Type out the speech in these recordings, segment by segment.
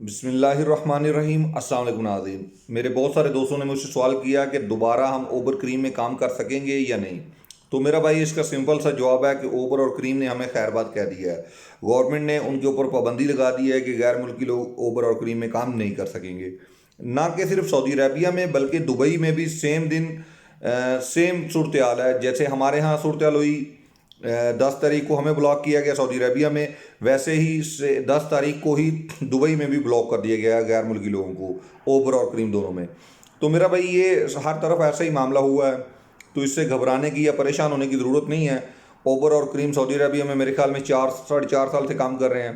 بسم اللہ الرحمن الرحیم۔ السلام علیکم ناظرین، میرے بہت سارے دوستوں نے مجھ سے سوال کیا کہ دوبارہ ہم اوبر کریم میں کام کر سکیں گے یا نہیں۔ تو میرا بھائی اس کا سمپل سا جواب ہے کہ اوبر اور کریم نے ہمیں خیر بات کہہ دیا ہے۔ گورنمنٹ نے ان کے اوپر پابندی لگا دی ہے کہ غیر ملکی لوگ اوبر اور کریم میں کام نہیں کر سکیں گے۔ نہ کہ صرف سعودی عربیہ میں بلکہ دبئی میں بھی سیم صورتحال ہے۔ جیسے ہمارے ہاں صورتحال ہوئی 10 تاریخ کو ہمیں بلاک کیا گیا سعودی عربیہ میں، ویسے ہی 10 تاریخ کو ہی دبئی میں بھی بلاک کر دیا گیا غیر ملکی لوگوں کو، اوبر اور کریم دونوں میں۔ تو میرا بھائی یہ ہر طرف ایسا ہی معاملہ ہوا ہے، تو اس سے گھبرانے کی یا پریشان ہونے کی ضرورت نہیں ہے۔ اوبر اور کریم سعودی عربیہ میں میرے خیال میں 4 ساڑھے 4 سال سے کام کر رہے ہیں،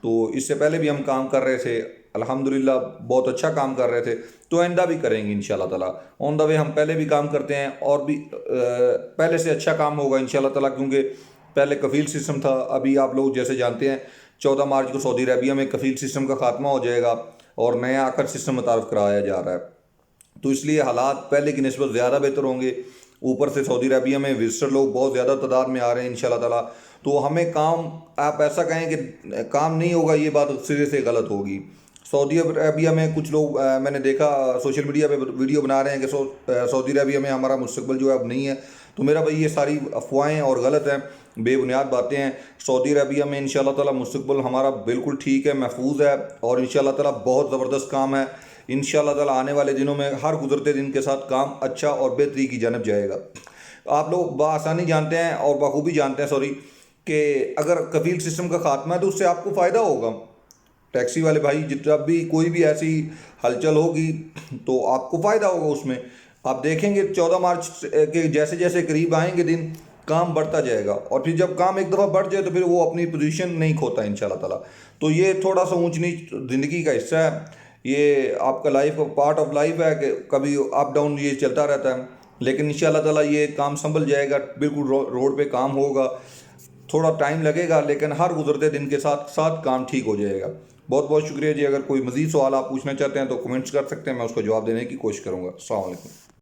تو اس سے پہلے بھی ہم کام کر رہے تھے، الحمدللہ بہت اچھا کام کر رہے تھے، تو آئندہ بھی کریں گے انشاءاللہ تعالیٰ۔ آن دا وے ہم پہلے بھی کام کرتے ہیں اور بھی پہلے سے اچھا کام ہوگا انشاءاللہ تعالیٰ، کیونکہ پہلے کفیل سسٹم تھا، ابھی آپ لوگ جیسے جانتے ہیں 14 مارچ کو سعودی عربیہ میں کفیل سسٹم کا خاتمہ ہو جائے گا اور نیا آکر سسٹم متعارف کرایا جا رہا ہے، تو اس لیے حالات پہلے کی نسبت زیادہ بہتر ہوں گے۔ اوپر سے سعودی عربیہ میں وزٹر لوگ بہت زیادہ تعداد میں آ رہے ہیں انشاءاللہ تعالیٰ، تو ہمیں کام، آپ ایسا کہیں کہ کام نہیں ہوگا، یہ بات سرے سے غلط ہوگی۔ سعودی عربیہ میں کچھ لوگ میں نے دیکھا سوشل میڈیا پہ ویڈیو بنا رہے ہیں کہ سعودی عربیہ میں ہمارا مستقبل جو ہے اب نہیں ہے، تو میرا بھائی یہ ساری افواہیں اور غلط ہیں، بے بنیاد باتیں ہیں۔ سعودی عربیہ میں انشاءاللہ تعالیٰ مستقبل ہمارا بالکل ٹھیک ہے، محفوظ ہے، اور انشاءاللہ تعالیٰ بہت زبردست کام ہے۔ انشاءاللہ تعالیٰ آنے والے دنوں میں ہر گزرتے دن کے ساتھ کام اچھا اور بہتری کی جانب جائے گا۔ آپ لوگ بآسانی جانتے ہیں اور بخوبی جانتے ہیں کہ اگر کفیل سسٹم کا خاتمہ ہے تو اس سے آپ کو فائدہ ہوگا۔ ٹیکسی والے بھائی جب بھی کوئی بھی ایسی ہلچل ہوگی تو آپ کو فائدہ ہوگا اس میں۔ آپ دیکھیں گے 14 مارچ کے جیسے جیسے قریب آئیں گے دن، کام بڑھتا جائے گا، اور پھر جب کام ایک دفعہ بڑھ جائے تو پھر وہ اپنی پوزیشن نہیں کھوتا انشاءاللہ تعالیٰ۔ تو یہ تھوڑا سا اونچ نیچ زندگی کا حصہ ہے، یہ آپ کا لائف کا پارٹ آف لائف ہے کہ کبھی اپ ڈاؤن یہ چلتا رہتا ہے، لیکن انشاءاللہ تعالیٰ یہ کام سنبھل جائے گا، بالکل روڈ پہ کام ہوگا، تھوڑا ٹائم لگے گا لیکن ہر گزرتے دن کے ساتھ ساتھ کام ٹھیک ہو جائے گا۔ بہت بہت شکریہ جی۔ اگر کوئی مزید سوال آپ پوچھنا چاہتے ہیں تو کمنٹس کر سکتے ہیں، میں اس کو جواب دینے کی کوشش کروں گا۔ السلام علیکم۔